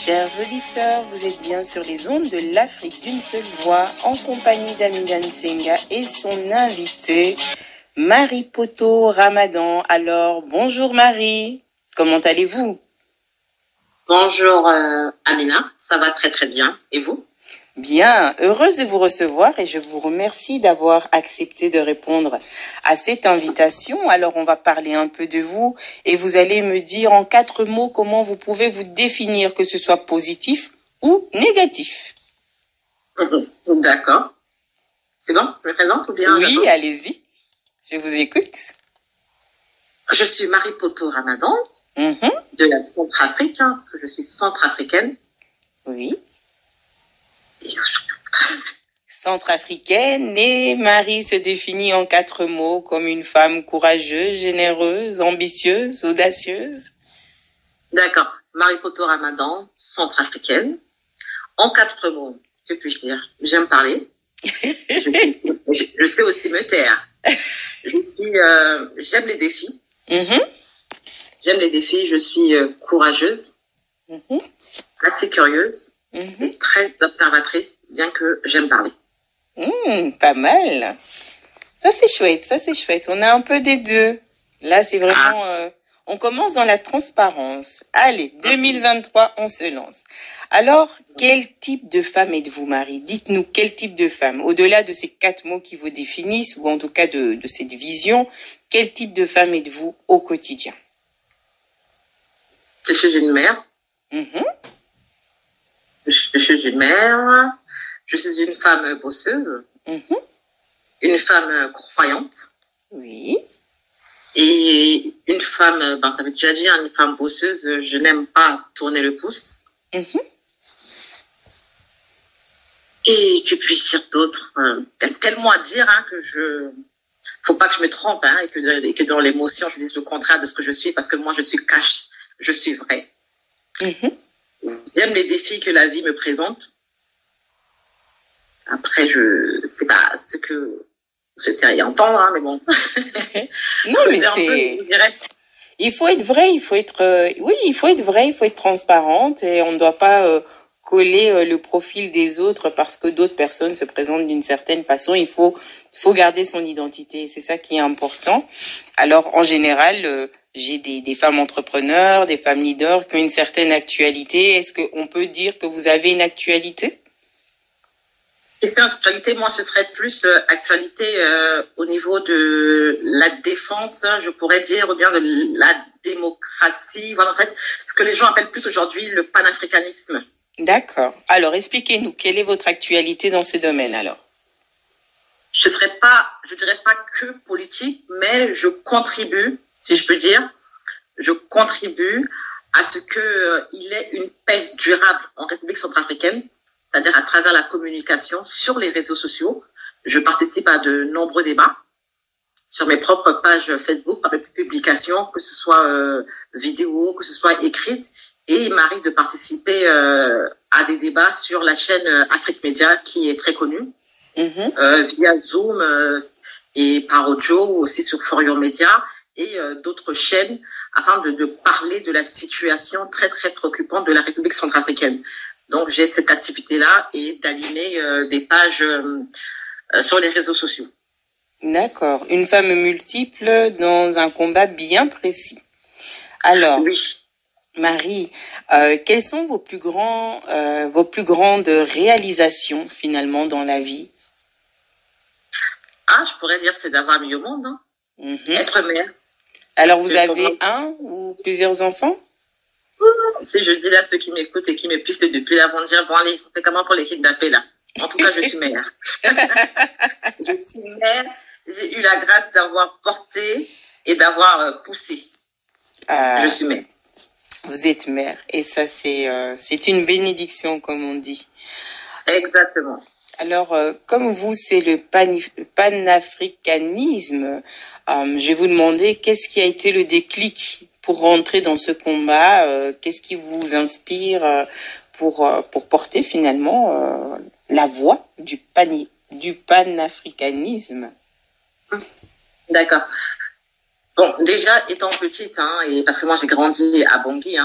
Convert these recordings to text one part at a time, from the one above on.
Chers auditeurs, vous êtes bien sur les ondes de l'Afrique d'une seule voix en compagnie d'Amina Nsenga et son invitée Marie Poto Ramadan. Alors, bonjour Marie, comment allez-vous? Bonjour Amina, ça va très très bien. Et vous? Bien, heureuse de vous recevoir et je vous remercie d'avoir accepté de répondre à cette invitation. Alors, on va parler un peu de vous et vous allez me dire en 4 mots comment vous pouvez vous définir, que ce soit positif ou négatif. D'accord. C'est bon, je me présente ou bien? Oui, allez-y, je vous écoute. Je suis Marie Poto Ramadan de la Centrafrique, parce que je suis centrafricaine. Oui. Centrafricaine, et Marie se définit en 4 mots comme une femme courageuse, généreuse, ambitieuse, audacieuse. D'accord. Marie Poto Ramadan, centrafricaine. En 4 mots, que puis-je dire? J'aime parler. Je sais aussi me taire. J'aime les défis. J'aime les défis. Je suis courageuse, assez curieuse. Très observatrice, bien que j'aime parler. Pas mal. Ça, c'est chouette, ça, c'est chouette. On a un peu des deux. Là, c'est vraiment... on commence dans la transparence. Allez, 2023, on se lance. Alors, quel type de femme êtes-vous, Marie? Dites-nous, quel type de femme? Au-delà de ces 4 mots qui vous définissent, ou en tout cas de cette vision, quel type de femme êtes-vous au quotidien? Je suis une mère. Je suis une mère, je suis une femme bosseuse, une femme croyante. Oui. Et une femme, tu avais déjà dit, une femme bosseuse, je n'aime pas tourner le pouce. Et que puis dire d'autre? Il y a tellement à dire que faut pas que je me trompe et que dans l'émotion, je dise le contraire de ce que je suis, parce que moi, je suis cash, je suis vraie. J'aime les défis que la vie me présente. Après, c'est pas ce que c'était à y entendre, mais bon. Non, mais c'est... Il faut être vrai, il faut être... Oui, il faut être vrai, il faut être transparente et on ne doit pas coller le profil des autres parce que d'autres personnes se présentent d'une certaine façon. Il faut garder son identité. C'est ça qui est important. Alors, en général... j'ai des femmes entrepreneurs, des femmes leaders qui ont une certaine actualité. Est-ce qu'on peut dire que vous avez une actualité? Question actualité, moi, ce serait plus actualité au niveau de la défense, je pourrais dire, ou bien de la démocratie. Voilà, en fait, ce que les gens appellent plus aujourd'hui le panafricanisme. D'accord. Alors, expliquez-nous, quelle est votre actualité dans ce domaine, alors? Je dirais pas que politique, mais je contribue, si je peux dire, je contribue à ce qu'il y ait une paix durable en République centrafricaine, c'est-à-dire à travers la communication sur les réseaux sociaux. Je participe à de nombreux débats sur mes propres pages Facebook, par mes publications, que ce soit vidéo, que ce soit écrite. Et il m'arrive de participer à des débats sur la chaîne Afrique Média, qui est très connue, via Zoom et par audio, aussi sur Forion Média et d'autres chaînes, afin de parler de la situation très, très préoccupante de la République centrafricaine. Donc, j'ai cette activité-là et d'aligner des pages sur les réseaux sociaux. D'accord. Une femme multiple dans un combat bien précis. Alors, oui. Marie, quelles sont vos plus grandes réalisations, finalement, dans la vie? Je pourrais dire que c'est d'avoir mis au monde, être mère. Alors, vous avez un ou plusieurs enfants? Si je dis là ceux qui m'écoutent et qui me pistent depuis là, vont dire, bon allez, c'est comment pour les kidnapper là? En tout cas, je suis mère. Je suis mère, j'ai eu la grâce d'avoir porté et d'avoir poussé. Je suis mère. Vous êtes mère et ça c'est une bénédiction comme on dit. Exactement. Alors, comme vous, c'est le panafricanisme, je vais vous demander qu'est-ce qui a été le déclic pour rentrer dans ce combat, qu'est-ce qui vous inspire pour porter finalement la voix du du panafricanisme? D'accord. Bon, déjà, étant petite, et parce que moi j'ai grandi à Bangui,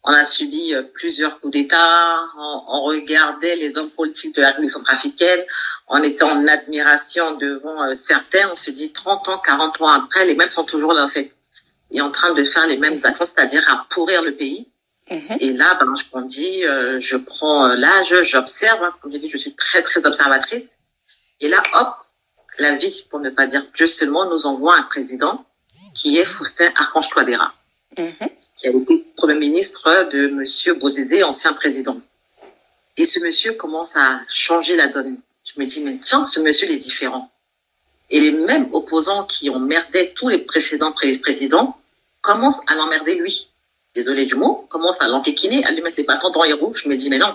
on a subi plusieurs coups d'État, on regardait les hommes politiques de la République centrafricaine, on était en admiration devant certains, on se dit 30 ans, 40 ans après, les mêmes sont toujours là en fait, et en train de faire les mêmes actions, c'est-à-dire à pourrir le pays. Et là, je grandis, je prends l'âge, j'observe, comme je dis, je suis très très observatrice, et là, hop, la vie, pour ne pas dire Dieu seulement, nous envoie un président qui est Faustin Archange Touadéra, qui a été Premier ministre de Monsieur Bozizé, ancien président. Et ce monsieur commence à changer la donne. Je me dis, mais tiens, ce monsieur, il est différent. Et les mêmes opposants qui emmerdaient tous les précédents présidents commencent à l'emmerder lui. Désolé du mot, commencent à l'enquiquiner, à lui mettre les bâtons dans les roues. Je me dis, mais non,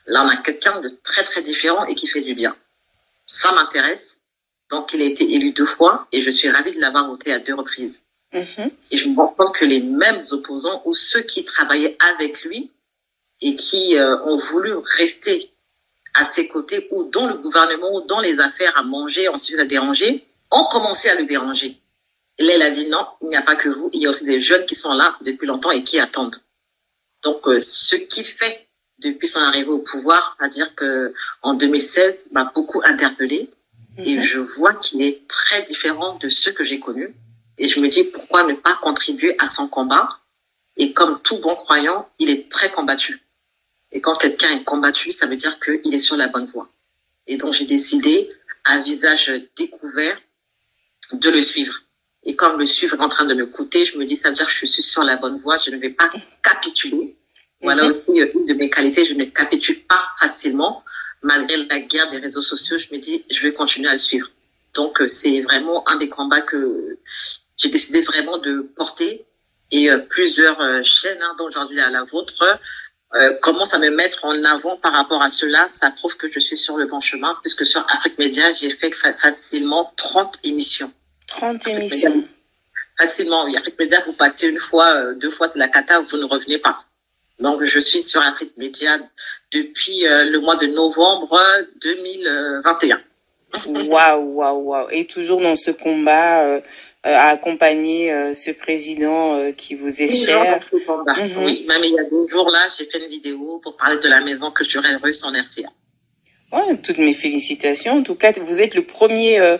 là, on a quelqu'un de très, très différent et qui fait du bien. Ça m'intéresse. Donc, il a été élu 2 fois et je suis ravie de l'avoir voté à 2 reprises. Et je me rends compte que les mêmes opposants ou ceux qui travaillaient avec lui et qui ont voulu rester à ses côtés ou dans le gouvernement ou dans les affaires à manger, ensuite à déranger, ont commencé à le déranger. Et là, il a dit non, il n'y a pas que vous, il y a aussi des jeunes qui sont là depuis longtemps et qui attendent. Donc, ce qui fait depuis son arrivée au pouvoir, c'est-à-dire qu'en 2016, m'a beaucoup interpellée. Et je vois qu'il est très différent de ceux que j'ai connus. Et je me dis, pourquoi ne pas contribuer à son combat? Et comme tout bon croyant, il est très combattu. Et quand quelqu'un est combattu, ça veut dire qu'il est sur la bonne voie. Et donc, j'ai décidé, à visage découvert, de le suivre. Et comme le suivre est en train de me coûter, je me dis, ça veut dire que je suis sur la bonne voie, je ne vais pas capituler. Voilà aussi une de mes qualités, je ne capitule pas facilement. Malgré la guerre des réseaux sociaux, je me dis, je vais continuer à le suivre. Donc, c'est vraiment un des combats que j'ai décidé vraiment de porter. Et plusieurs chaînes, dont aujourd'hui la vôtre, commencent à me mettre en avant par rapport à cela. Ça prouve que je suis sur le bon chemin, puisque sur Afrique Média, j'ai fait facilement 30 émissions. 30 émissions. Facilement, oui. Afrique Média, vous partez 1 fois, 2 fois, c'est la cata, vous ne revenez pas. Donc, je suis sur Afrique Média depuis le mois de novembre 2021. Waouh. Et toujours dans ce combat à accompagner ce président qui vous est cher. Dans ce combat. Oui, même il y a 2 jours là, j'ai fait une vidéo pour parler de la maison culturelle russe en RCA. Ouais, toutes mes félicitations. En tout cas, vous êtes le premier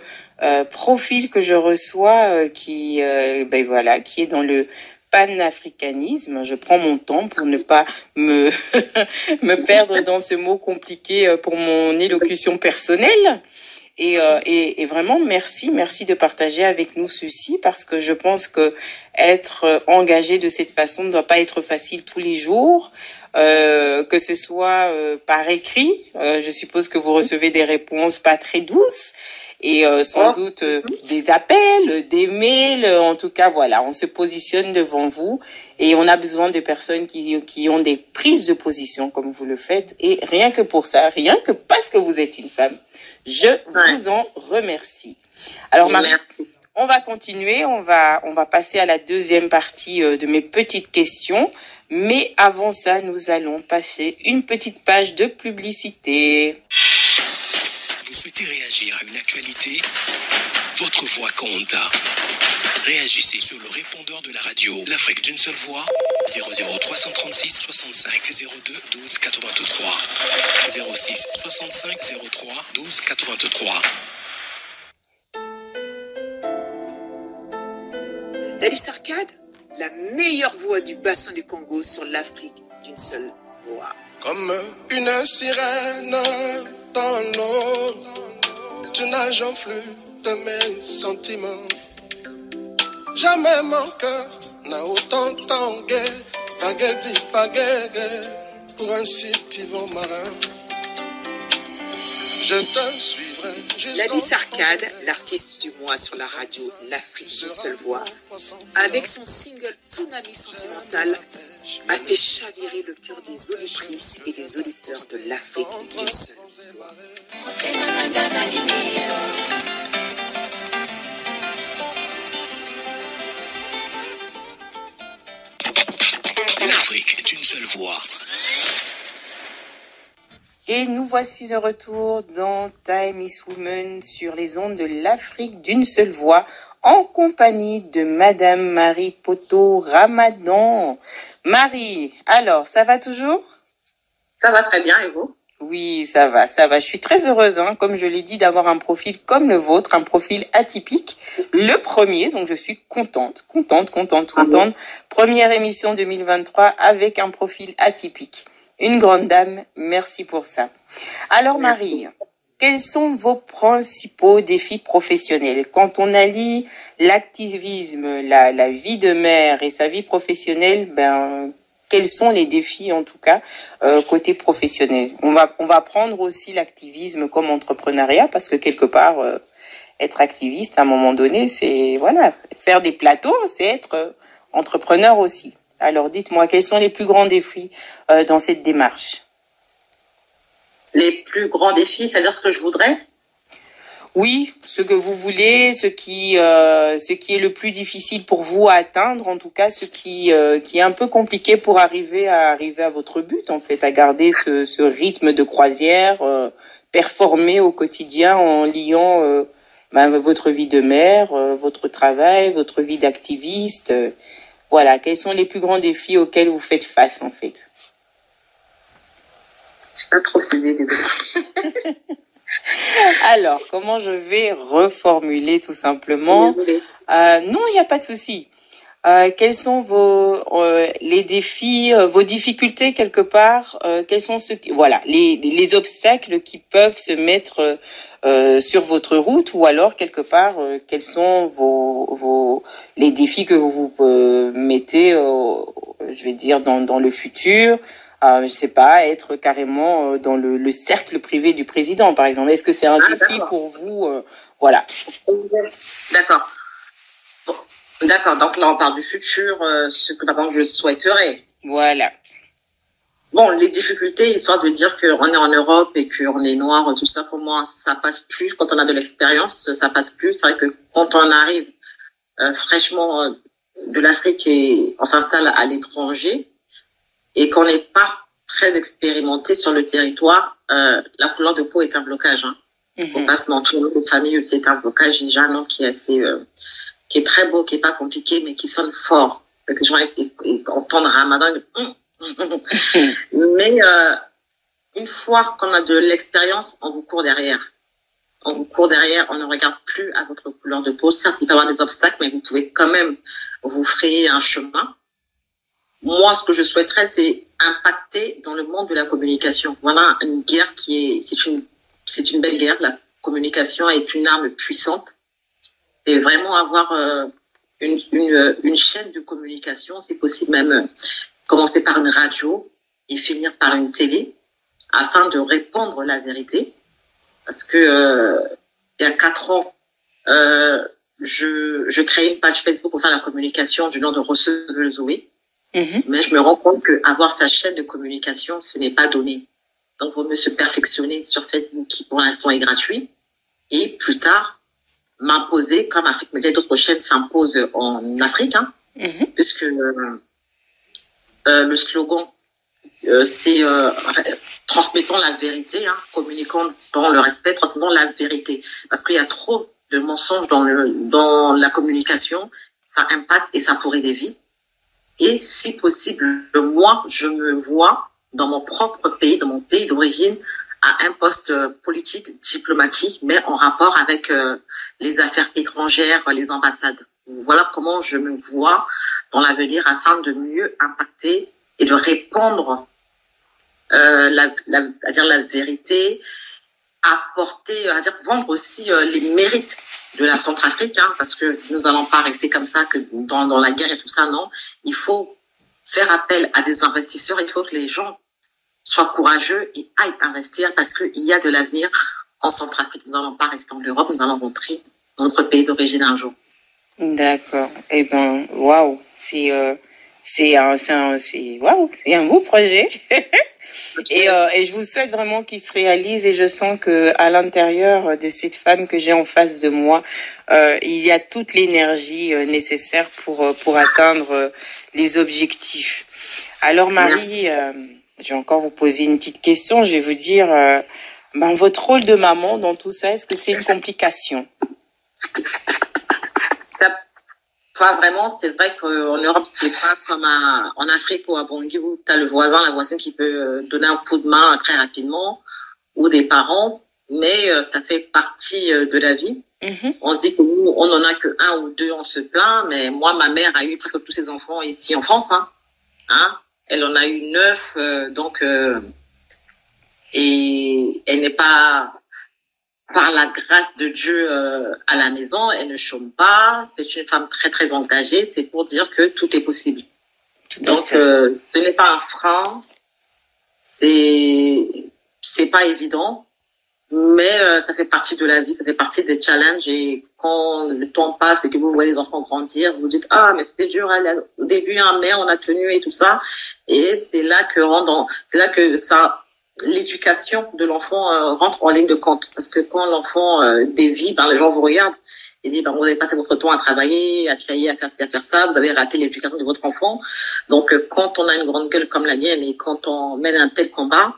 profil que je reçois qui est dans le panafricanisme. Je prends mon temps pour ne pas me perdre dans ce mot compliqué pour mon élocution personnelle. Et vraiment, merci de partager avec nous ceci, parce que je pense que être engagé de cette façon ne doit pas être facile tous les jours, que ce soit par écrit. Je suppose que vous recevez des réponses pas très douces et sans doute des appels, des mails. En tout cas, voilà, on se positionne devant vous et on a besoin de personnes qui ont des prises de position comme vous le faites. Et rien que pour ça, rien que parce que vous êtes une femme, je vous en remercie. Alors, Marie, on va continuer. On va passer à la deuxième partie de mes petites questions. Mais avant ça, nous allons passer une petite page de publicité. Vous souhaitez réagir à une actualité? Votre voix compte. Réagissez sur le répondeur de la radio L'Afrique d'une seule voix, 00336 65 02 12 83, 06 65 03 12 83. Dadis Arcade, la meilleure voix du bassin du Congo sur l'Afrique d'une seule voix. Comme une sirène dans l'eau, tu nages en flux de mes sentiments. Jamais mon cœur n'a autant tangué, vagué, pour un si vent marin. Je te suivrai jusqu'au Dadis Arcade, l'artiste du mois sur la radio L'Afrique d'une seule voix, avec son single Tsunami Sentimental, a fait chavirer le cœur des auditrices et des auditeurs de l'Afrique d'une seule voix. L'Afrique d'une seule voix. Et nous voici de retour dans Time is Woman sur les ondes de l'Afrique d'une seule voix en compagnie de Madame Marie Poto Ramadan. Marie, alors, ça va toujours? Ça va très bien et vous? Oui, ça va, ça va. Je suis très heureuse, comme je l'ai dit, d'avoir un profil comme le vôtre, un profil atypique. Le premier, donc je suis contente. Première émission 2023 avec un profil atypique. Une grande dame, merci pour ça. Alors Marie, quels sont vos principaux défis professionnels? Quand on allie l'activisme, la vie de mère et sa vie professionnelle, quels sont les défis en tout cas côté professionnel? On va prendre aussi l'activisme comme entrepreneuriat parce que quelque part, être activiste à un moment donné, c'est faire des plateaux, c'est être entrepreneur aussi. Alors, dites-moi, quels sont les plus grands défis dans cette démarche? Les plus grands défis, c'est-à-dire ce que je voudrais? Oui, ce que vous voulez, ce qui est le plus difficile pour vous à atteindre, en tout cas, ce qui est un peu compliqué pour arriver à votre but, en fait, à garder ce rythme de croisière, performer au quotidien en liant votre vie de mère, votre travail, votre vie d'activiste. Voilà, quels sont les plus grands défis auxquels vous faites face, en fait? Je n'ai pas trop saisi, désolé. Alors, comment je vais reformuler tout simplement? Non, il n'y a pas de souci. Quels sont les défis, vos difficultés quelque part? Quels sont les obstacles qui peuvent se mettre sur votre route, ou alors quelque part quels sont les défis que vous mettez, je vais dire dans le futur? Je sais pas, être carrément dans le cercle privé du président, par exemple. Est-ce que c'est un défi pour vous? Voilà. D'accord. Bon, d'accord. Donc là, on parle du futur, ce que je souhaiterais. Voilà. Bon, les difficultés, histoire de dire qu'on est en Europe et qu'on est noir, tout ça, pour moi, ça passe plus. Quand on a de l'expérience, ça passe plus. C'est vrai que quand on arrive fraîchement de l'Afrique et on s'installe à l'étranger, et qu'on n'est pas très expérimenté sur le territoire, la couleur de peau est un blocage. Faut pas se mentir, nos familles, c'est un blocage. J'ai un nom qui est assez, qui est très beau, qui est pas compliqué, mais qui sonne fort. Que les gens entendent Ramadan. Mais une fois qu'on a de l'expérience, on vous court derrière. On vous court derrière, on ne regarde plus à votre couleur de peau. Certes, il peut y avoir des obstacles, mais vous pouvez quand même vous frayer un chemin. Moi, ce que je souhaiterais, c'est impacter dans le monde de la communication. Voilà une guerre c'est une belle guerre. La communication est une arme puissante. C'est vraiment avoir une chaîne de communication. C'est possible même commencer par une radio et finir par une télé afin de répandre la vérité. Parce que il y a 4 ans, je créais une page Facebook pour faire la communication du nom de Receveuse Zoé. Mais je me rends compte qu'avoir sa chaîne de communication, ce n'est pas donné. Donc, il vaut mieux se perfectionner sur Facebook, qui pour l'instant est gratuit, et plus tard, m'imposer, comme Afrique Média et d'autres chaînes s'imposent en Afrique, puisque le slogan, c'est transmettons la vérité, communiquons dans le respect, transmettons la vérité. Parce qu'il y a trop de mensonges dans la communication, ça impacte et ça pourrit des vies. Et si possible, moi, je me vois dans mon propre pays, dans mon pays d'origine, à un poste politique, diplomatique, mais en rapport avec les affaires étrangères, les ambassades. Voilà comment je me vois dans l'avenir afin de mieux impacter et de répandre la vérité, apporter, vendre aussi les mérites de la Centrafrique, parce que nous n'allons pas rester comme ça, que dans la guerre et tout ça, non. Il faut faire appel à des investisseurs, il faut que les gens soient courageux et aillent investir parce qu'il y a de l'avenir en Centrafrique. Nous n'allons pas rester en Europe, nous allons rentrer dans notre pays d'origine un jour. D'accord. Eh ben, waouh, c'est un beau projet. Et je vous souhaite vraiment qu'il se réalise, et je sens que à l'intérieur de cette femme que j'ai en face de moi, il y a toute l'énergie nécessaire pour atteindre les objectifs. Alors Marie, je vais encore vous poser une petite question. Je vais vous dire, votre rôle de maman dans tout ça, est-ce que c'est une complication? Pas vraiment. C'est vrai qu'en Europe, c'est pas comme en Afrique ou à Bangui où tu as le voisin, la voisine qui peut donner un coup de main très rapidement, ou des parents, mais ça fait partie de la vie. On se dit que nous, on n'en a que un ou deux, on se plaint, mais moi, ma mère a eu presque tous ses enfants ici en France. Elle en a eu 9, et elle n'est pas, par la grâce de Dieu, à la maison, elle ne chôme pas, c'est une femme très très engagée, c'est pour dire que tout est possible. Donc, ce n'est pas un frein, c'est pas évident, mais ça fait partie de la vie, ça fait partie des challenges, et quand le temps passe et que vous voyez les enfants grandir, vous dites, ah, mais c'était dur, au début, mais on a tenu et tout ça, et c'est là que l'éducation de l'enfant rentre en ligne de compte, parce que quand l'enfant dévie, les gens vous regardent et disent, vous avez passé votre temps à travailler, à piailler, à faire ci, à faire ça, vous avez raté l'éducation de votre enfant. Donc quand on a une grande gueule comme la mienne et quand on mène un tel combat,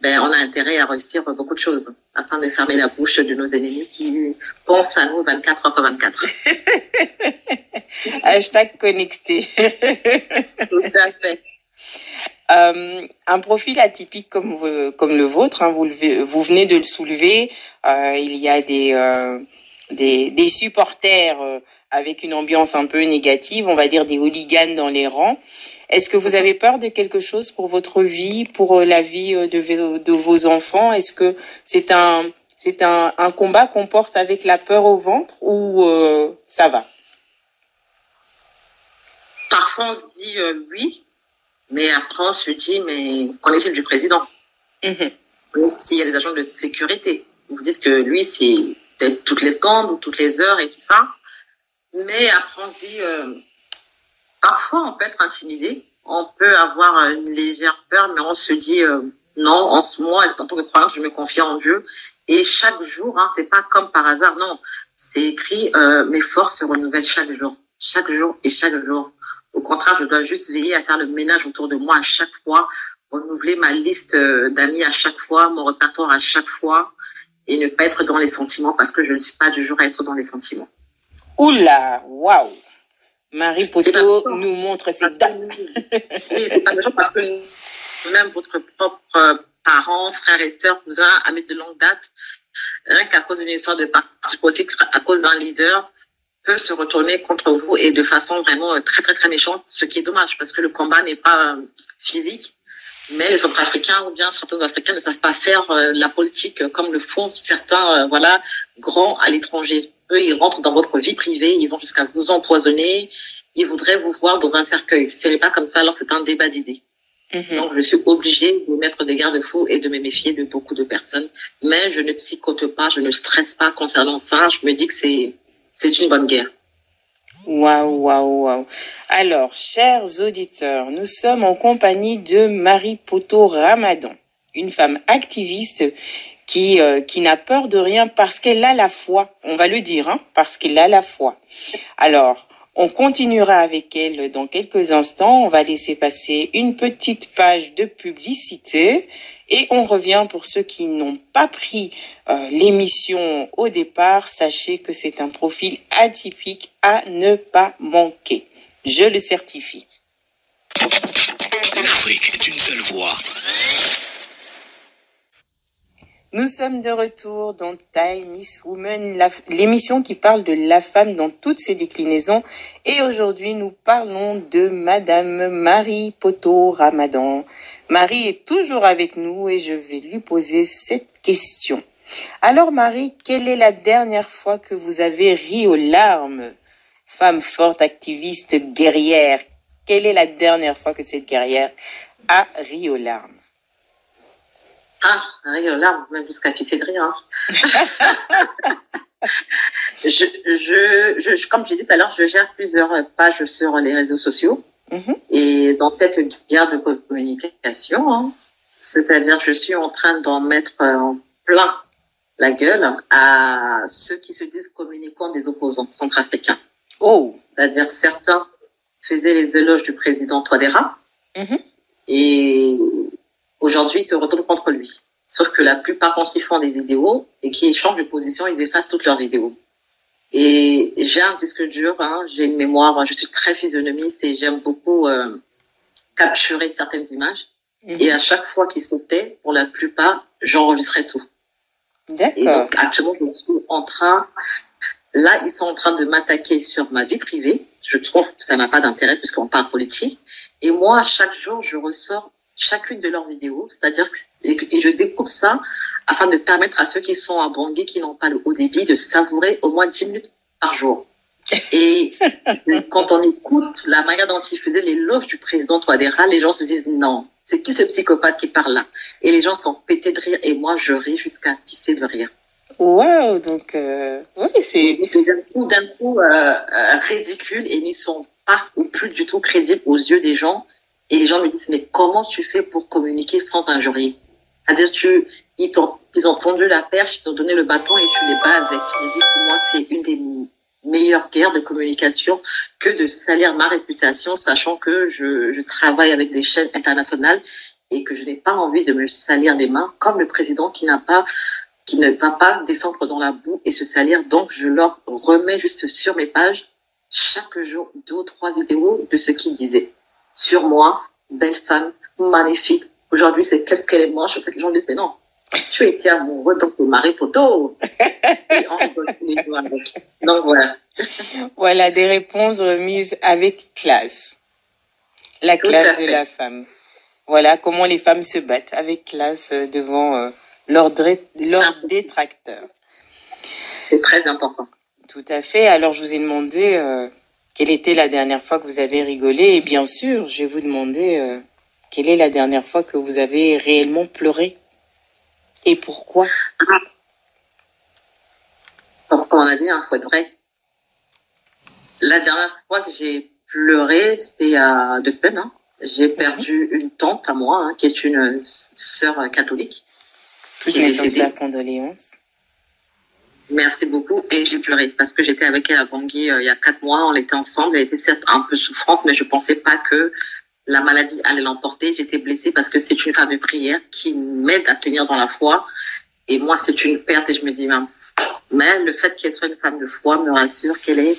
on a intérêt à réussir beaucoup de choses afin de fermer la bouche de nos ennemis qui pensent à nous 24 heures sur 24. Hashtag connecté. Tout à fait. Un profil atypique comme le vôtre, vous venez de le soulever, il y a des supporters avec une ambiance un peu négative, on va dire des hooligans dans les rangs. Est-ce que vous avez peur de quelque chose pour votre vie, pour la vie de vos enfants? Est-ce que c'est un combat qu'on porte avec la peur au ventre ou ça va? Parfois on se dit oui. Mais après, on se dit, mais qu'en est-il du président? S'il y a des agents de sécurité, vous dites que lui, c'est peut-être toutes les secondes ou toutes les heures et tout ça. Mais après, on se dit, parfois, on peut être intimidé. On peut avoir une légère peur, mais on se dit, non, moi, en tant que croyante, je me confie en Dieu. Et chaque jour, c'est pas comme par hasard, non. C'est écrit, mes forces se renouvellent chaque jour et chaque jour. Au contraire, je dois juste veiller à faire le ménage autour de moi à chaque fois, renouveler ma liste d'amis à chaque fois, mon répertoire à chaque fois, et ne pas être dans les sentiments parce que je ne suis pas du genre à être dans les sentiments. Oula, waouh! Marie Poto nous montre ses dents. Oui, c'est pas méchant parce que même votre propre parents, frères et sœurs, cousins, amis de longue date, rien qu'à cause d'une histoire de parti politique, à cause d'un leader, peut se retourner contre vous et de façon vraiment très, très, très méchante, ce qui est dommage parce que le combat n'est pas physique, mais les Centrafricains ou bien certains Africains ne savent pas faire la politique comme le font certains grands à l'étranger. Eux, ils rentrent dans votre vie privée, ils vont jusqu'à vous empoisonner, ils voudraient vous voir dans un cercueil. Ce n'est pas comme ça, alors c'est un débat d'idées. Donc, je suis obligée de mettre des garde-fous et de me méfier de beaucoup de personnes, mais je ne psychote pas, je ne stresse pas concernant ça, je me dis que c'est une bonne guerre. Waouh. Alors, chers auditeurs, nous sommes en compagnie de Marie Poto Ramadan, une femme activiste qui n'a peur de rien parce qu'elle a la foi. On va le dire, parce qu'elle a la foi. Alors, on continuera avec elle dans quelques instants. On va laisser passer une petite page de publicité et on revient pour ceux qui n'ont pas pris l'émission au départ. Sachez que c'est un profil atypique à ne pas manquer. Je le certifie. L'Afrique est une seule voix. Nous sommes de retour dans Time Miss Woman, l'émission qui parle de la femme dans toutes ses déclinaisons. Et aujourd'hui, nous parlons de Madame Marie Poto Ramadan. Marie est toujours avec nous et je vais lui poser cette question. Alors Marie, quelle est la dernière fois que vous avez ri aux larmes? Femme forte, activiste, guerrière. Quelle est la dernière fois que cette guerrière a ri aux larmes? Rire aux larmes, même jusqu'à pisser de rire. Comme j'ai dit tout à l'heure, je gère plusieurs pages sur les réseaux sociaux. Et dans cette guerre de communication, c'est-à-dire je suis en train d'en mettre en plein la gueule à ceux qui se disent communicants des opposants centrafricains. C'est-à-dire certains faisaient les éloges du président Touadéra et aujourd'hui, ils se retournent contre lui. Sauf que la plupart, quand ils font des vidéos et qu'ils changent de position, ils effacent toutes leurs vidéos. Et j'ai un disque dur, hein, j'ai une mémoire, je suis très physionomiste et j'aime beaucoup capturer certaines images. Et à chaque fois qu'ils sautaient, pour la plupart, j'enregistrais tout. D'accord. Et donc, actuellement, je suis en train... Là, ils sont en train de m'attaquer sur ma vie privée. Je trouve que ça n'a pas d'intérêt puisqu'on parle politique. Et moi, chaque jour, je ressors chacune de leurs vidéos. C'est-à-dire que et je découpe ça afin de permettre à ceux qui sont à Bangui, qui n'ont pas le haut débit, de savourer au moins 10 minutes par jour. Et quand on écoute la manière dont il faisait l'éloge du président Touadéra, les gens se disent non, c'est qui ce psychopathe qui parle là? Et les gens sont pétés de rire et moi je ris jusqu'à pisser de rire. Waouh, donc oui, c'est... Ils deviennent tout d'un coup ridicules et ils ne sont pas ou plus du tout crédibles aux yeux des gens. Et les gens me disent, mais comment tu fais pour communiquer sans injurier? C'est-à-dire, ils ont tendu la perche, ils ont donné le bâton et tu les bats avec. Je me dis, pour moi, c'est une des meilleures guerres de communication que de salir ma réputation, sachant que je travaille avec des chaînes internationales et que je n'ai pas envie de me salir les mains, comme le président qui ne va pas descendre dans la boue et se salir. Donc, je leur remets juste sur mes pages chaque jour 2 ou 3 vidéos de ce qu'ils disaient. Sur moi, belle femme, magnifique. Aujourd'hui, c'est qu'est-ce qu'elle est moche. En fait, les gens disent, mais non, tu étais amoureux de ton mari poteau. Et on rigole tous les jours avec. Donc, voilà. Voilà, des réponses remises avec classe. La classe de la femme. Voilà comment les femmes se battent avec classe devant leurs détracteurs. C'est très important. Tout à fait. Alors, je vous ai demandé quelle était la dernière fois que vous avez rigolé. Et bien sûr, je vais vous demander quelle est la dernière fois que vous avez réellement pleuré. Et pourquoi? Comme on a dit, il faut être vrai. La dernière fois que j'ai pleuré, c'était il y a 2 semaines. Hein. J'ai perdu une tante à moi, hein, qui est une sœur catholique. Toutes mes sincères condoléances. Merci beaucoup. Et j'ai pleuré parce que j'étais avec elle à Bangui il y a 4 mois. On était ensemble. Elle était certes un peu souffrante, mais je pensais pas que la maladie allait l'emporter. J'étais blessée parce que c'est une femme de prière qui m'aide à tenir dans la foi. Et moi, c'est une perte et je me dis, mince. Mais le fait qu'elle soit une femme de foi me rassure qu'elle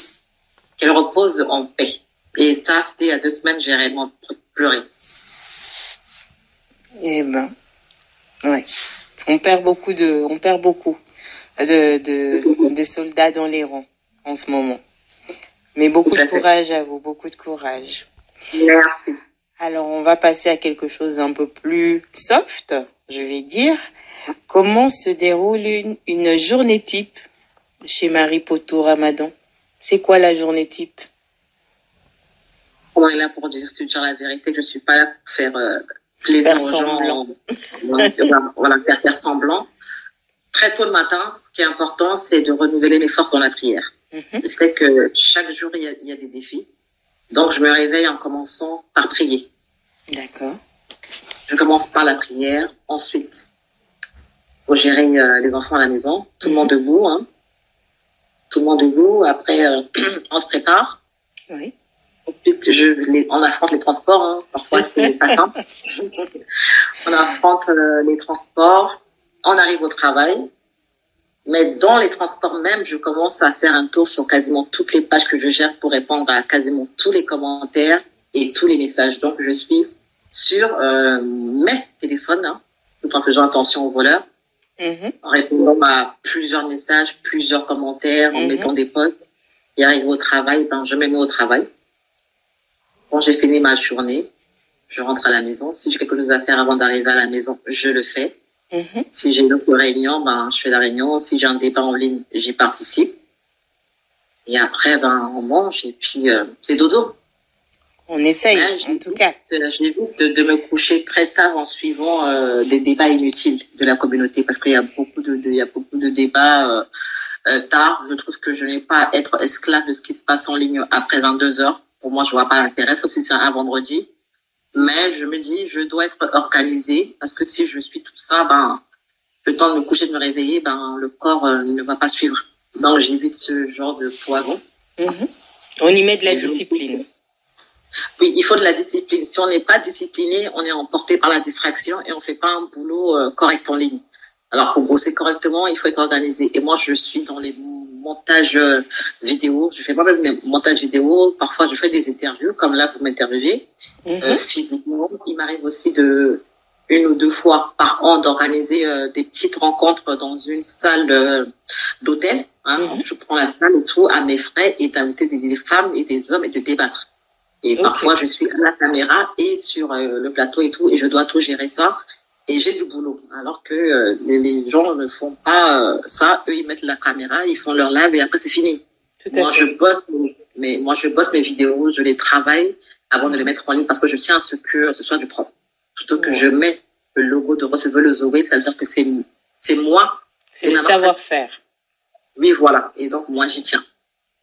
repose en paix. Et ça, c'était il y a 2 semaines, j'ai réellement pleuré. Eh ben, ouais. On perd beaucoup de soldats dans les rangs en ce moment. Mais beaucoup de courage à vous, beaucoup de courage. Merci. Alors, on va passer à quelque chose un peu plus soft, je vais dire. Comment se déroule une journée type chez Marie Poteau Ramadan? C'est quoi la journée type? On est là pour dire la vérité. Je ne suis pas là pour faire plaisir aux gens. Voilà, faire semblant. Très tôt le matin, ce qui est important, c'est de renouveler mes forces dans la prière. Je sais que chaque jour, il y a des défis. Donc, je me réveille en commençant par prier. D'accord. Je commence par la prière. Ensuite, pour gérer les enfants à la maison. Tout le monde debout. Hein. Tout le monde debout. Après, on se prépare. Oui. Ensuite, on affronte les transports. Hein. Parfois, c'est pas simple. On affronte les transports. On arrive au travail. Mais dans les transports même, je commence à faire un tour sur quasiment toutes les pages que je gère pour répondre à quasiment tous les commentaires et tous les messages. Donc, je suis sur mes téléphones, hein, tout en faisant attention aux voleurs, en répondant à plusieurs messages, plusieurs commentaires, en mettant des posts. Et arrivé au travail, je me mets au travail. Quand j'ai fini ma journée, je rentre à la maison. Si j'ai quelque chose à faire avant d'arriver à la maison, je le fais. Si j'ai une autre réunion, je fais la réunion. Si j'ai un débat en ligne, j'y participe. Et après, on mange et puis c'est dodo. On essaye, en tout cas. J'évite de me coucher très tard en suivant des débats inutiles de la communauté parce qu'il y a beaucoup de débats tard. Je trouve que je n'ai pas à être esclave de ce qui se passe en ligne après 22h. Pour moi, je vois pas l'intérêt, sauf si c'est un vendredi. Mais je me dis, je dois être organisée parce que si je suis tout ça, le temps de me coucher, de me réveiller, le corps ne va pas suivre. Donc, j'évite ce genre de poison. On y met de la discipline. Oui, il faut de la discipline. Si on n'est pas discipliné, on est emporté par la distraction et on fait pas un boulot correct en ligne. Alors, pour bosser correctement, il faut être organisé. Et moi, je suis dans les montages vidéo. Je fais pas même des montages vidéo. Parfois, je fais des interviews, comme là, vous m'interviewez physiquement. Il m'arrive aussi une ou deux fois par an d'organiser des petites rencontres dans une salle d'hôtel. Je prends la salle et tout à mes frais et d'inviter des femmes et des hommes et de débattre. Et parfois, je suis à la caméra et sur le plateau et tout, et je dois tout gérer ça. Et j'ai du boulot. Alors que les gens ne font pas ça. Eux, ils mettent la caméra, ils font leur live et après, c'est fini. Moi, je bosse mes vidéos, je les travaille avant de les mettre en ligne parce que je tiens à ce que ce soit du propre. Plutôt que je mets le logo de Receveuse Zoé, ça veut dire que c'est moi. C'est le savoir-faire. Oui, voilà. Et donc, moi, j'y tiens.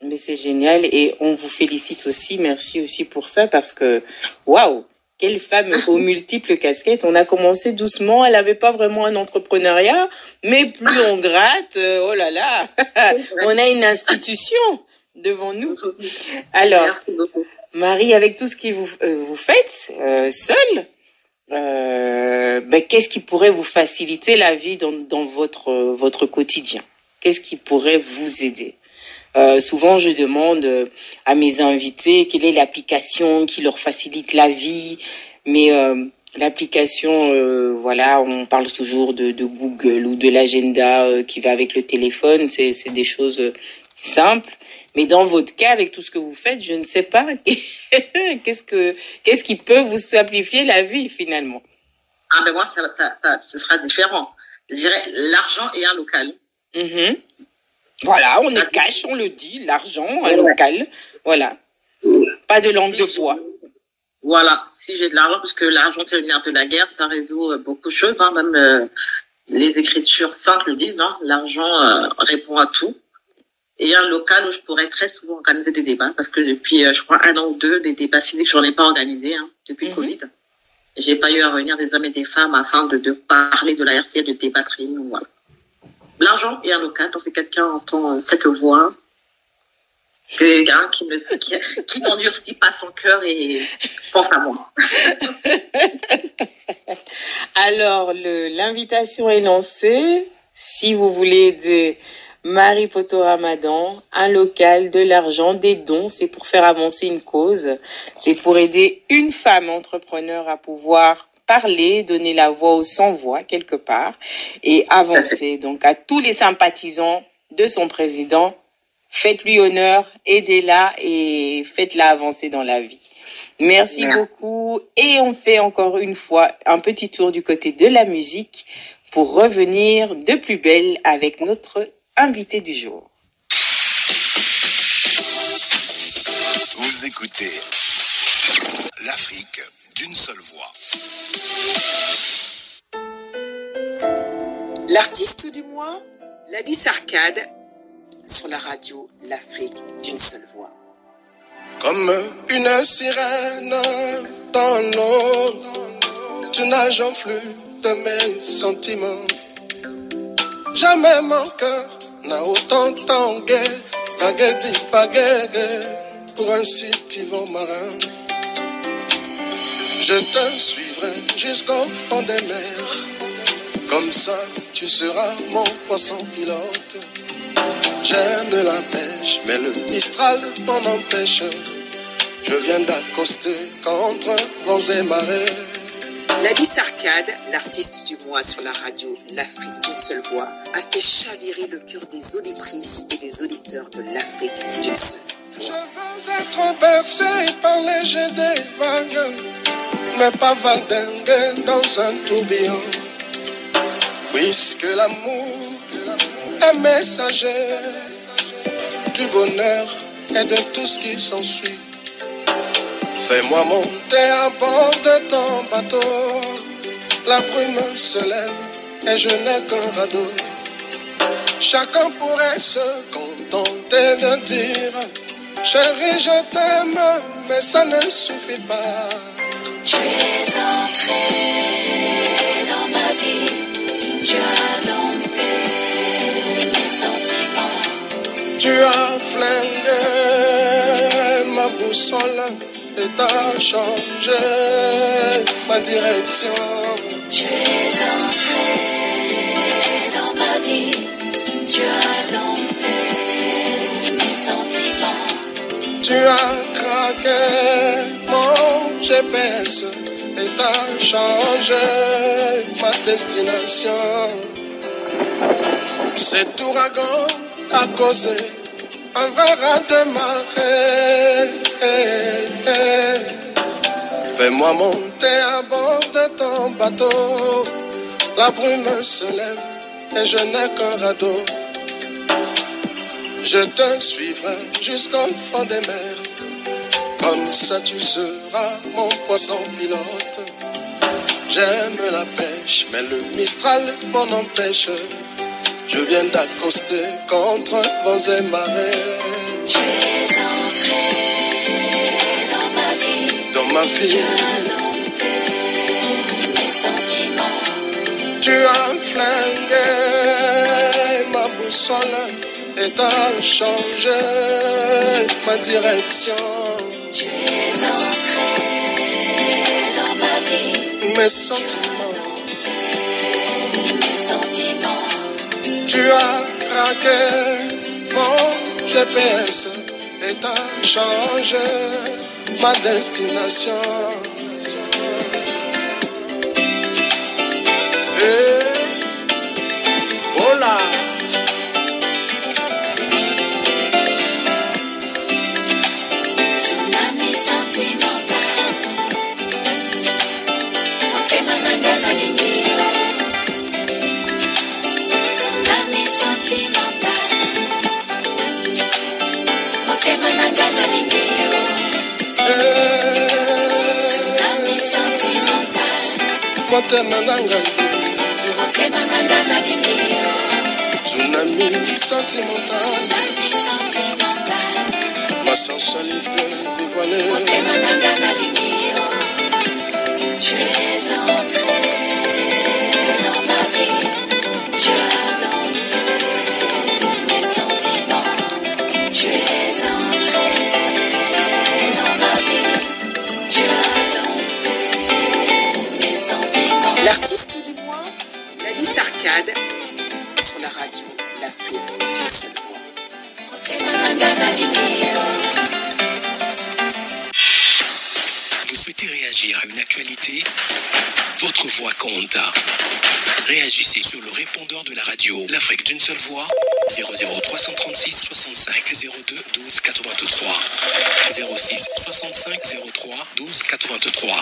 Mais c'est génial et on vous félicite aussi. Merci aussi pour ça parce que, waouh, quelle femme aux multiples casquettes. On a commencé doucement, elle n'avait pas vraiment un entrepreneuriat, mais plus on gratte, oh là là, on a une institution devant nous. Alors, Marie, avec tout ce que vous faites seule, qu'est-ce qui pourrait vous faciliter la vie dans votre quotidien? Qu'est-ce qui pourrait vous aider? Souvent, je demande à mes invités quelle est l'application qui leur facilite la vie. Mais l'application, voilà, on parle toujours de Google ou de l'agenda qui va avec le téléphone. C'est des choses simples. Mais dans votre cas, avec tout ce que vous faites, je ne sais pas qu'est-ce qui peut vous simplifier la vie finalement. Ah ben moi, ce sera différent. Je dirais l'argent et un local. Voilà, on est cash, on le dit, l'argent, un local, voilà. Pas de langue de bois. Voilà, si j'ai de l'argent, parce que l'argent c'est le nerf de la guerre, ça résout beaucoup de choses, même les écritures saintes le disent, l'argent répond à tout. Et un local où je pourrais très souvent organiser des débats, parce que depuis, je crois, 1 an ou 2, des débats physiques, j'en ai pas organisé depuis le Covid. J'ai pas eu à réunir des hommes et des femmes afin de parler de la RCA, de débattre, voilà. L'argent et un local, donc c'est quelqu'un entend cette voix, qui n'endurcit pas son cœur et pense à moi. Alors, l'invitation est lancée. Si vous voulez aider Marie Poto Ramadan, un local, de l'argent, des dons, c'est pour faire avancer une cause. C'est pour aider une femme entrepreneur à pouvoir parler, donner la voix aux sans-voix quelque part et avancer. Donc à tous les sympathisants de son président, faites-lui honneur, aidez-la et faites-la avancer dans la vie. Merci beaucoup et on fait encore une fois un petit tour du côté de la musique pour revenir de plus belle avec notre invité du jour. Vous écoutez l'Afrique d'une seule voix. L'artiste du mois, Lady Sarkad, sur la radio L'Afrique d'une seule voix. Comme une sirène dans l'eau, tu nages en flux de mes sentiments. Jamais mon cœur n'a autant tangué, vagué pour un si vent marin. Je te suivrai jusqu'au fond des mers. Comme ça, tu seras mon poisson pilote. J'aime la pêche, mais le Mistral m'en empêche. Je viens d'accoster contre vents et marées. Lady Sarkad, l'artiste du mois sur la radio L'Afrique d'une seule voix, a fait chavirer le cœur des auditrices et des auditeurs de l'Afrique d'une seule voix. Je veux être bercé par les jets des vagues, mais pas valdinguer dans un tourbillon. Puisque l'amour est messager du bonheur et de tout ce qui s'ensuit. Fais-moi monter à bord de ton bateau. La brume se lève et je n'ai qu'un radeau. Chacun pourrait se contenter de dire chérie, je t'aime, mais ça ne suffit pas. Tu es entré dans ma vie. Tu as dompté mes sentiments. Tu as flingué ma boussole et t'as changé ma direction. Tu es entré dans ma vie, tu as dompté mes sentiments. Tu as craqué mon GPS et t'as changé ma destination. Cet ouragan a causé un vrai raz de marée. Fais-moi monter à bord de ton bateau. La brume se lève et je n'ai qu'un radeau. Je te suivrai jusqu'au fond des mers. Comme ça tu seras mon poisson pilote. J'aime la pêche, mais le Mistral m'en empêche. Je viens d'accoster contre vents et marées. Tu es entré dans ma vie. Dans ma vie, Tu as dompté mes sentiments. tu as flingué ma boussole et t'as changé ma direction. Tu es entré dans ma vie. Mes sentiments, Mes sentiments. tu as craqué mon GPS et t'as changé ma destination. Et voilà. Tsunami sentimental. Motema nanga nalingi yo. Tsunami sentimental. Motema nanga nalingi yo. Tsunami sentimental. Motema nanga, Motema nanga nalingi yo. tsunami sentimental, Tsunami sentimental. ma sensualité dévoilée. Motema nanga nalingi yo. Tu es entré dans ma vie. Tu as dompté mes sentiments. Tu es entré dans ma vie. Tu as dompté mes sentiments. L'artiste du mois, Lalice Arcade, sur la radio L'Afrique d'une seule voix. Motema nanga nalingi yo. Vous souhaitez réagir à une actualité? Votre voix compte. Réagissez sur le répondeur de la radio L'Afrique d'une seule voix 00336 65 02 12 83 06 65 03 12 83.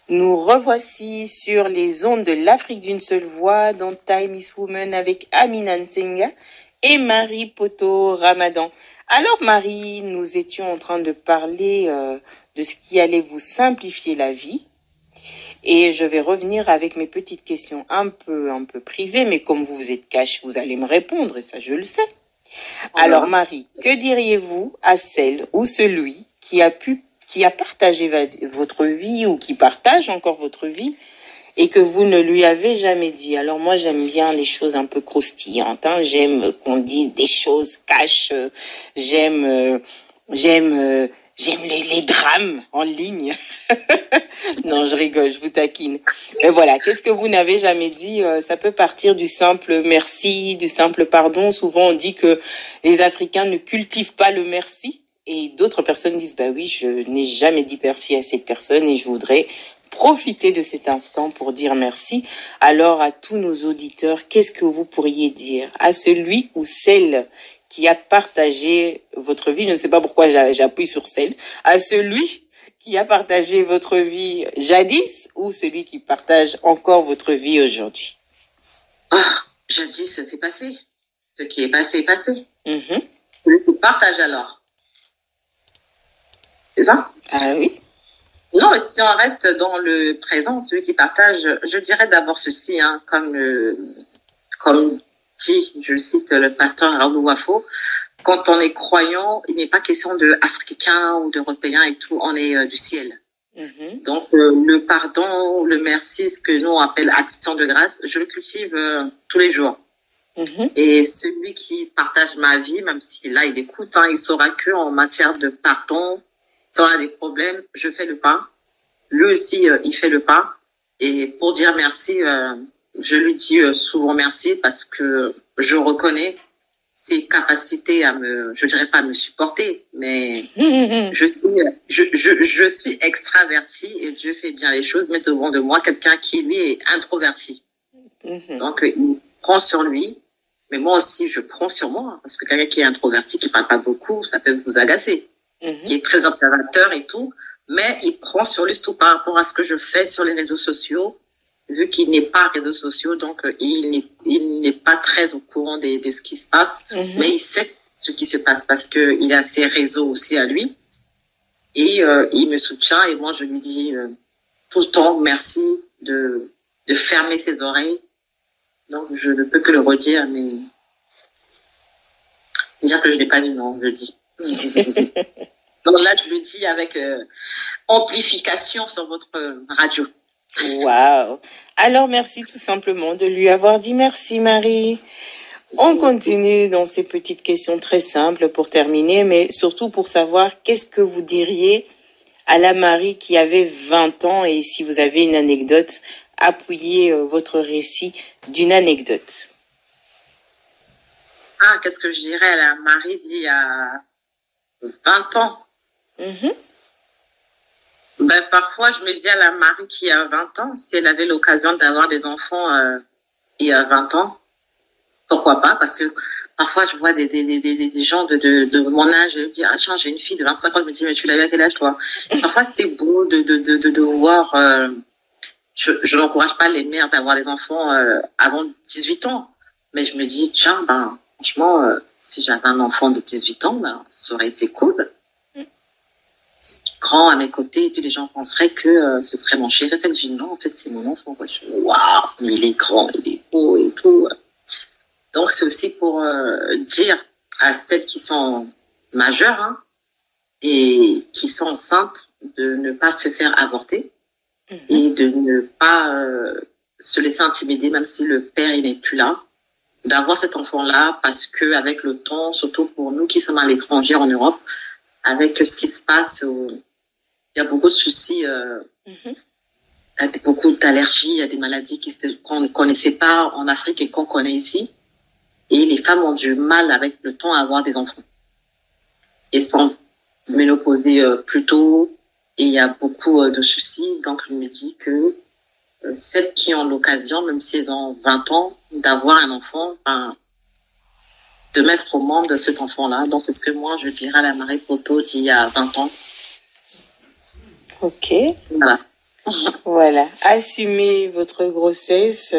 Nous revoici sur les ondes de l'Afrique d'une seule voix dans Time is Woman avec Amina Nsenga et Marie Poto Ramadan. Alors Marie, nous étions en train de parler de ce qui allait vous simplifier la vie. Et je vais revenir avec mes petites questions un peu privées, mais comme vous êtes cash, vous allez me répondre, et ça je le sais. Alors Marie, que diriez-vous à celle ou celui qui a partagé votre vie ou qui partage encore votre vie et que vous ne lui avez jamais dit? Alors moi j'aime bien les choses un peu croustillantes, hein. J'aime qu'on dise des choses cash, j'aime les drames en ligne. Non, je rigole, je vous taquine. Mais voilà, qu'est-ce que vous n'avez jamais dit? Ça peut partir du simple merci, du simple pardon. Souvent, on dit que les Africains ne cultivent pas le merci. Et d'autres personnes disent, bah oui, je n'ai jamais dit merci à cette personne et je voudrais profiter de cet instant pour dire merci. Alors, à tous nos auditeurs, qu'est-ce que vous pourriez dire à celui ou celle qui a partagé votre vie? Je ne sais pas pourquoi j'appuie sur celle. À celui qui a partagé votre vie jadis ou celui qui partage encore votre vie aujourd'hui? Ah, jadis, c'est passé. Ce qui est passé est passé. Mhm. Celui qui partage alors. C'est ça? Ah oui. Non, mais si on reste dans le présent, celui qui partage, je dirais d'abord ceci, hein, comme dit, je cite le pasteur Raoul Wafo, quand on est croyant, il n'est pas question de Africain ou d'Européen et tout, on est du ciel. Mhm. Donc, le pardon, le merci, ce que nous on appelle action de grâce, je le cultive tous les jours. Mhm. Et celui qui partage ma vie, même si là il écoute, hein, il saura que en matière de pardon, Si on a des problèmes, je fais le pas. Lui aussi, il fait le pas. Et pour dire merci, je lui dis souvent merci parce que je reconnais ses capacités à je dirais pas à me supporter, mais je suis extravertie et Dieu fait bien les choses, mais devant de moi, quelqu'un qui, lui, est introverti. Donc, il prend sur lui, mais moi aussi, je prends sur moi, parce que quelqu'un qui est introverti, qui parle pas beaucoup, ça peut vous agacer, qui est très observateur et tout, mais il prend sur lui tout par rapport à ce que je fais sur les réseaux sociaux, vu qu'il n'est pas réseaux sociaux, donc il n'est pas très au courant de ce qui se passe, mais il sait ce qui se passe parce qu'il a ses réseaux aussi à lui. Et il me soutient et moi je lui dis tout le temps merci de fermer ses oreilles. Donc je ne peux que le redire, mais dire que je n'ai pas dit non, je le dis. Donc là je le dis avec amplification sur votre radio. Waouh! Alors, merci tout simplement de lui avoir dit merci, Marie. On continue dans ces petites questions très simples pour terminer, mais surtout pour savoir qu'est-ce que vous diriez à la Marie qui avait 20 ans et si vous avez une anecdote, appuyez votre récit d'une anecdote. Ah, qu'est-ce que je dirais à la Marie d'il y a 20 ans? Ben, parfois, je me dis à la Marie qui a 20 ans, si elle avait l'occasion d'avoir des enfants il y a 20 ans, pourquoi pas? Parce que parfois, je vois des gens de mon âge, je me dis, ah, tiens, j'ai une fille de 25 ans, je me dis, mais tu l'avais à quel âge, toi? Parfois, c'est beau de voir, je n'encourage pas les mères d'avoir des enfants avant 18 ans, mais je me dis, tiens, ben, franchement, si j'avais un enfant de 18 ans, ben, ça aurait été cool. Grand à mes côtés, et puis les gens penseraient que ce serait mon chéri. En fait, je dis non, en fait, c'est mon enfant. Waouh, il est grand, il est beau et tout. Donc, c'est aussi pour dire à celles qui sont majeures et qui sont enceintes de ne pas se faire avorter et de ne pas se laisser intimider, même si le père il n'est plus là, d'avoir cet enfant-là, parce que avec le temps, surtout pour nous qui sommes à l'étranger en Europe, avec ce qui se passe, il y a beaucoup de soucis, beaucoup d'allergies, il y a des maladies qu'on ne connaissait pas en Afrique et qu'on connaît ici. Et les femmes ont du mal avec le temps à avoir des enfants. Elles sont ménopausées plus tôt et il y a beaucoup de soucis. Donc, je me dis que celles qui ont l'occasion, même si elles ont 20 ans, d'avoir un enfant, ben, de mettre au monde cet enfant-là. Donc, c'est ce que moi, je dirais à la Marie Poto d'il y a 20 ans. Ok. Voilà. Assumez votre grossesse.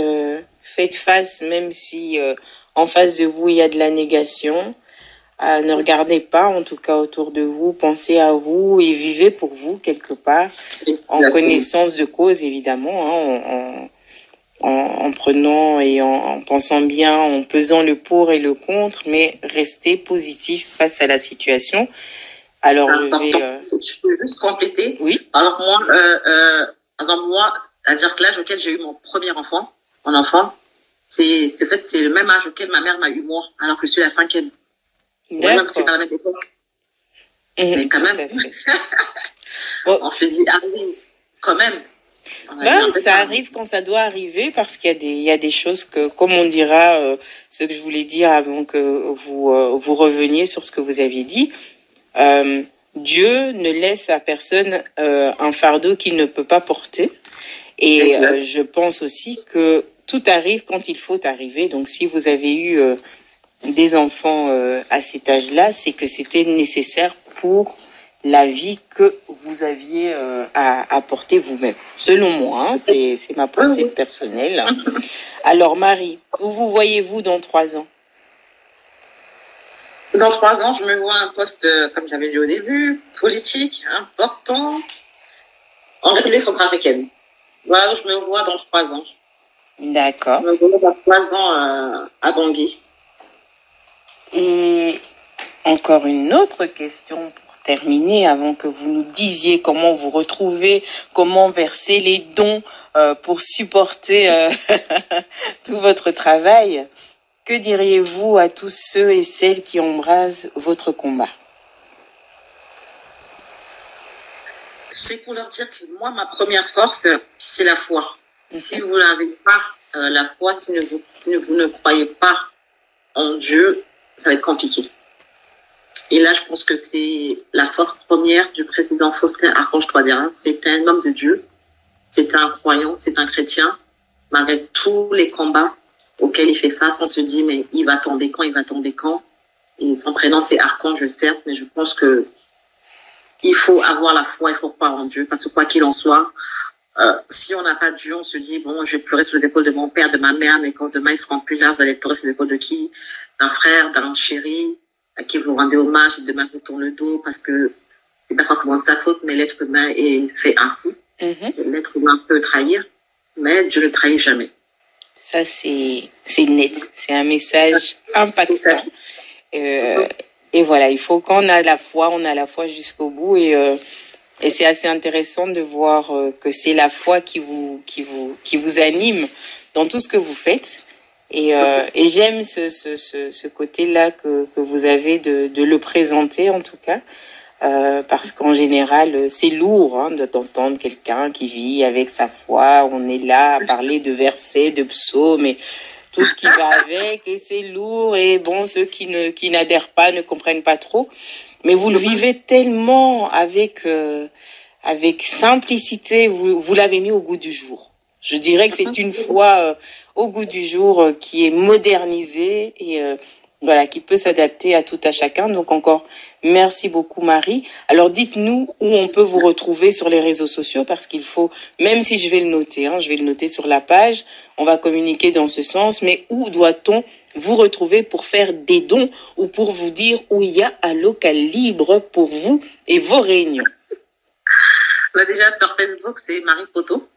Faites face, même si en face de vous, il y a de la négation. Ne regardez pas, en tout cas, autour de vous. Pensez à vous et vivez pour vous, quelque part. En connaissance de cause, évidemment. En prenant et en pensant bien, en pesant le pour et le contre, mais restez positif face à la situation. Alors, je peux juste compléter. Oui. Alors, moi, c'est-à-dire que l'âge auquel j'ai eu mon premier enfant, c'est le même âge auquel ma mère m'a eu moi, alors que je suis la 5e. Même si c'est pas la même époque. Mais quand même. Bon. On se dit, ah oui, quand même. Ça arrive quand ça doit arriver parce qu'il y a des choses que, comme on dira, ce que je voulais dire avant que vous reveniez sur ce que vous aviez dit, Dieu ne laisse à personne un fardeau qu'il ne peut pas porter. Et je pense aussi que tout arrive quand il faut arriver. Donc si vous avez eu des enfants à cet âge-là, c'est que c'était nécessaire pour la vie que vous aviez à apporter vous-même. Selon moi, c'est ma pensée personnelle. Alors Marie, où vous voyez-vous dans 3 ans? Dans 3 ans, je me vois un poste, comme j'avais dit au début, politique, important, en République centrafricaine. Voilà où je me vois dans 3 ans. D'accord. Je me vois dans 3 ans à Bangui. Et encore une autre question pour terminer, avant que vous nous disiez comment vous retrouvez, comment verser les dons pour supporter tout votre travail. Que diriez-vous à tous ceux et celles qui embrasent votre combat? C'est pour leur dire que moi, ma première force, c'est la foi. Si vous n'avez pas la foi, si vous ne croyez pas en Dieu, ça va être compliqué. Et là, je pense que c'est la force première du président Faustin Archange Touadéra. C'est un homme de Dieu, c'est un croyant, c'est un chrétien. Malgré tous les combats auxquels il fait face, on se dit, mais il va tomber quand, il va tomber quand. Et son prénom, c'est Archange, certes, mais je pense que il faut avoir la foi, il faut croire en Dieu, parce que quoi qu'il en soit, si on n'a pas de Dieu, on se dit, bon, je vais pleurer sur les épaules de mon père, de ma mère, mais quand demain ils seront plus là, vous allez pleurer sur les épaules de qui? D'un frère, d'un chéri, à qui vous rendez hommage, et demain vous tourne le dos, parce que c'est pas forcément de sa faute, mais l'être humain est fait ainsi. L'être humain peut trahir, mais Dieu ne trahit jamais. Ça, c'est net. C'est un message impactant. Et voilà, il faut qu'on a la foi, on a la foi jusqu'au bout. Et c'est assez intéressant de voir que c'est la foi qui vous anime dans tout ce que vous faites. Et j'aime ce côté-là que vous avez de le présenter, en tout cas. Parce qu'en général, c'est lourd d'entendre quelqu'un qui vit avec sa foi. On est là à parler de versets, de psaumes et tout ce qui va avec. Et c'est lourd. Et bon, ceux qui n'adhèrent pas ne comprennent pas trop. Mais vous le vivez tellement avec simplicité. Vous l'avez mis au goût du jour. Je dirais que c'est une foi au goût du jour qui est modernisée et voilà, qui peut s'adapter à tout à chacun. Donc encore, merci beaucoup Marie. Alors dites-nous où on peut vous retrouver sur les réseaux sociaux, parce qu'il faut, même si je vais le noter, je vais le noter sur la page, on va communiquer dans ce sens, mais où doit-on vous retrouver pour faire des dons ou pour vous dire où il y a un local libre pour vous et vos réunions? Déjà sur Facebook, c'est Marie Poto.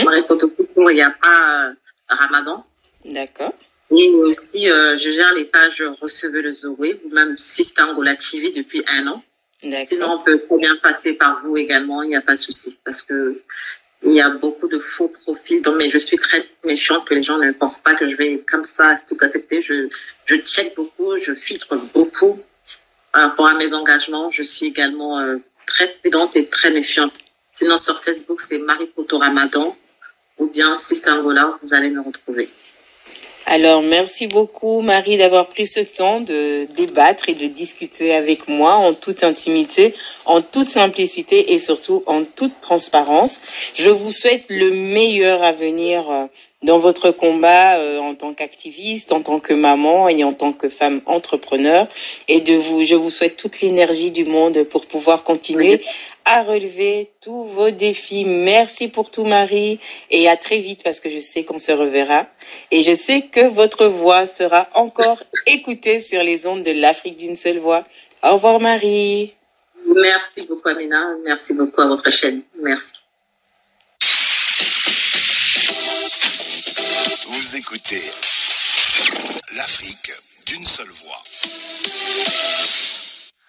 Marie Poto, il n'y a pas Ramadan. D'accord. Et aussi, je gère les pages Recevez le Zoé, ou même Sister Angola TV depuis 1 an. Sinon, on peut très bien passer par vous également, il n'y a pas de souci. Parce que il y a beaucoup de faux profils. Donc, mais je suis très méchante que les gens ne pensent pas que je vais comme ça tout accepter. Je check beaucoup, je filtre beaucoup par rapport à mes engagements. Je suis également très prudente et très méfiante. Sinon, sur Facebook, c'est Marie Poto Ramadan ou bien Sister Angola, vous allez me retrouver. Alors, merci beaucoup, Marie, d'avoir pris ce temps de débattre et de discuter avec moi en toute intimité, en toute simplicité et surtout en toute transparence. Je vous souhaite le meilleur à venir dans votre combat en tant qu'activiste, en tant que maman et en tant que femme entrepreneur. Et je vous souhaite toute l'énergie du monde pour pouvoir continuer à relever tous vos défis. Merci pour tout, Marie, et à très vite, parce que je sais qu'on se reverra. Et je sais que votre voix sera encore écoutée sur les ondes de l'Afrique d'une seule voix. Au revoir, Marie. Merci beaucoup, Amina. Merci beaucoup à votre chaîne. Merci. Vous écoutez l'Afrique d'une seule voix.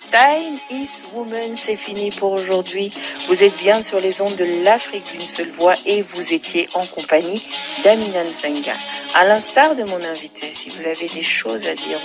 Time is Woman, c'est fini pour aujourd'hui. Vous êtes bien sur les ondes de l'Afrique d'une seule voix et vous étiez en compagnie d'Amina Nzenga. À l'instar de mon invité, si vous avez des choses à dire,